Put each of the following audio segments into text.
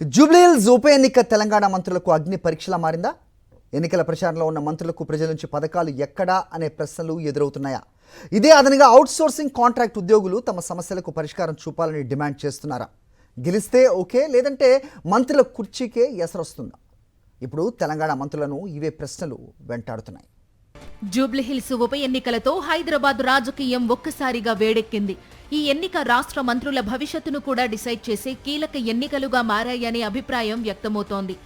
జూబ్లీహిల్స్ ఉప ఎన్నిక తెలంగాణ మంత్రులకు అగ్ని పరీక్షలా మారిందా? ఎన్నికల ప్రచారంలో ఉన్న మంత్రులకు ప్రజల నుంచి పథకాలు ఎక్కడా అనే ప్రశ్నలు ఎదురవుతున్నాయా? ఇదే అదనంగా అవుట్సోర్సింగ్ కాంట్రాక్ట్ ఉద్యోగులు తమ సమస్యలకు పరిష్కారం చూపాలని డిమాండ్ చేస్తున్నారా? గెలిస్తే ఓకే, లేదంటే మంత్రుల కుర్చీకే ఎసరొస్తుందా? ఇప్పుడు తెలంగాణ మంత్రులను ఇవే ప్రశ్నలు వెంటాడుతున్నాయి. జూబ్లీహిల్స్ ఉప ఎన్నికలతో హైదరాబాద్ రాజకీయం ఒక్కసారిగా వేడెక్కింది. ఈ ఎన్నిక రాష్ట్ర మంత్రుల భవిష్యత్తును కూడా డిసైడ్ చేసే కీలక ఎన్నికలుగా మారాయనే అభిప్రాయం వ్యక్తమవుతోంది.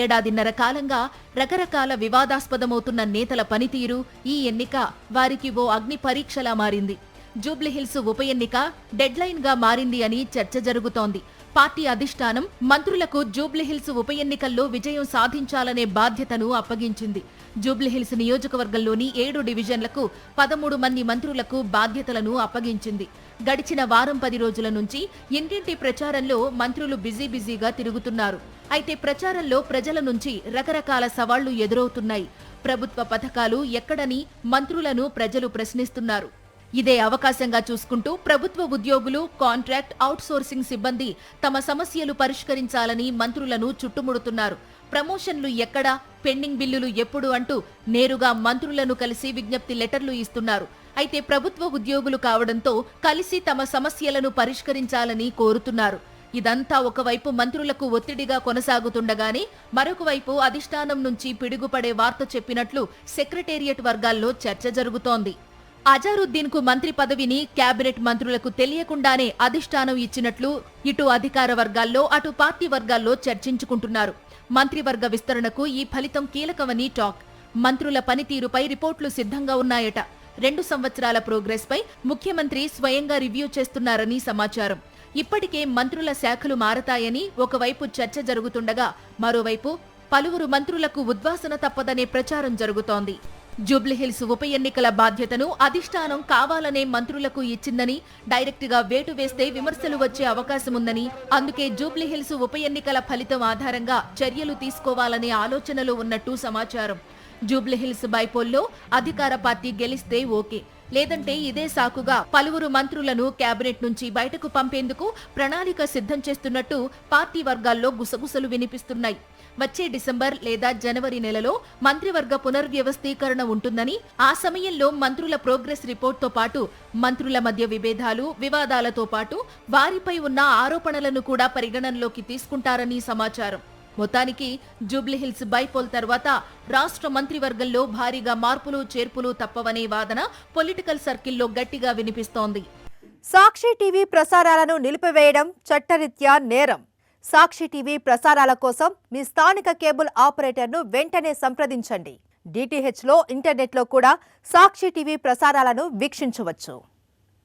ఏడాదిన్నర కాలంగా రకరకాల వివాదాస్పదమవుతున్న నేతల పనితీరు ఈ ఎన్నిక వారికి ఓ అగ్ని పరీక్షలా మారింది. జూబ్లీహిల్స్ ఉప ఎన్నిక డెడ్లైన్ గా మారింది అని చర్చ జరుగుతోంది. పార్టీ అధిష్టానం మంత్రులకు జూబ్లీహిల్స్ ఉప ఎన్నికల్లో విజయం సాధించాలనే బాధ్యతను అప్పగించింది. జూబ్లీహిల్స్ నియోజకవర్గంలోని 7 డివిజన్లకు 13 మంది మంత్రులకు బాధ్యతలను అప్పగించింది. గడిచిన వారం 10 రోజుల నుంచి ఇంటింటి ప్రచారంలో మంత్రులు బిజీగా తిరుగుతున్నారు. అయితే ప్రచారంలో ప్రజల నుంచి రకరకాల సవాళ్లు ఎదురవుతున్నాయి. ప్రభుత్వ పథకాలు ఎక్కడని మంత్రులను ప్రజలు ప్రశ్నిస్తున్నారు. ఇదే అవకాశంగా చూసుకుంటూ ప్రభుత్వ ఉద్యోగులు, కాంట్రాక్ట్, అవుట్సోర్సింగ్ సిబ్బంది తమ సమస్యలు పరిష్కరించాలని మంత్రులను చుట్టుముడుతున్నారు. ప్రమోషన్లు ఎక్కడా, పెండింగ్ బిల్లులు ఎప్పుడు అంటూ నేరుగా మంత్రులను కలిసి విజ్ఞప్తి లెటర్లు ఇస్తున్నారు. అయితే ప్రభుత్వ ఉద్యోగులు కావడంతో కలిసి తమ సమస్యలను పరిష్కరించాలని కోరుతున్నారు. ఇదంతా ఒకవైపు మంత్రులకు ఒత్తిడిగా కొనసాగుతుండగానే మరొక వైపు అధిష్టానం నుంచి పిడుగుపడే వార్త చెప్పినట్లు సెక్రటేరియట్ వర్గాల్లో చర్చ జరుగుతోంది. అజారుద్దీన్ కు మంత్రి పదవిని కేబినెట్ మంత్రులకు తెలియకుండానే అధిష్టానం ఇచ్చినట్లు ఇటు అధికార వర్గాల్లో అటు పార్టీ వర్గాల్లో చర్చించుకుంటున్నారు. మంత్రివర్గ విస్తరణకు ఈ ఫలితం కీలకమని టాక్. మంత్రుల పనితీరుపై రిపోర్టులు సిద్ధంగా ఉన్నాయట. 2 సంవత్సరాల ప్రోగ్రెస్ పై ముఖ్యమంత్రి స్వయంగా రివ్యూ చేస్తున్నారని సమాచారం. ఇప్పటికే మంత్రుల శాఖలు మారతాయని ఒకవైపు చర్చ జరుగుతుండగా మరోవైపు పలువురు మంత్రులకు ఉద్వాసన తప్పదనే ప్రచారం జరుగుతోంది. జూబ్లీహిల్స్ ఉప ఎన్నికల బాధ్యతను అధిష్టానం కావాలనే మంత్రులకు ఇచ్చిందని, డైరెక్ట్ గా వేటు వేస్తే విమర్శలు వచ్చే అవకాశముందని, అందుకే జూబ్లీహిల్స్ ఉప ఎన్నికల ఫలితం ఆధారంగా చర్యలు తీసుకోవాలనే ఆలోచనలు ఉన్నట్టు సమాచారం. జూబ్లీహిల్స్ బైపోల్లో అధికార పార్టీ గెలిస్తే ఓకే, లేదంటే ఇదే సాకుగా పలువురు మంత్రులను కేబినెట్ నుంచి బయటకు పంపేందుకు ప్రణాళిక సిద్ధం చేస్తున్నట్టు పార్టీ వర్గాల్లో గుసగుసలు వినిపిస్తున్నాయి. వచ్చే డిసెంబర్ లేదా జనవరి నెలలో మంత్రివర్గ పునర్వ్యవస్థీకరణ ఉంటుందని, ఆ సమయంలో మంత్రుల ప్రోగ్రెస్ రిపోర్ట్తో పాటు మంత్రుల మధ్య విభేదాలు, వివాదాలతో పాటు వారిపై ఉన్న ఆరోపణలను కూడా పరిగణనలోకి తీసుకుంటారని సమాచారం. మొత్తానికి జూబ్లీహిల్స్ బైపోల్ తర్వాత రాష్ట్ర మంత్రివర్గంలో భారీగా మార్పులు చేర్పులు తప్పవనే వాదన పొలిటికల్ సర్కిల్లో గట్టిగా వినిపిస్తోంది. సాక్షి టీవీ ప్రసారాలను నిలిపివేయడం చట్టరీత్యా నేరం. సాక్షి టీవీ ప్రసారాల కోసం మీ స్థానిక కేబుల్ ఆపరేటర్ను వెంటనే సంప్రదించండి. DTHలో, ఇంటర్నెట్లో కూడా సాక్షి టీవీ ప్రసారాలను వీక్షించవచ్చు.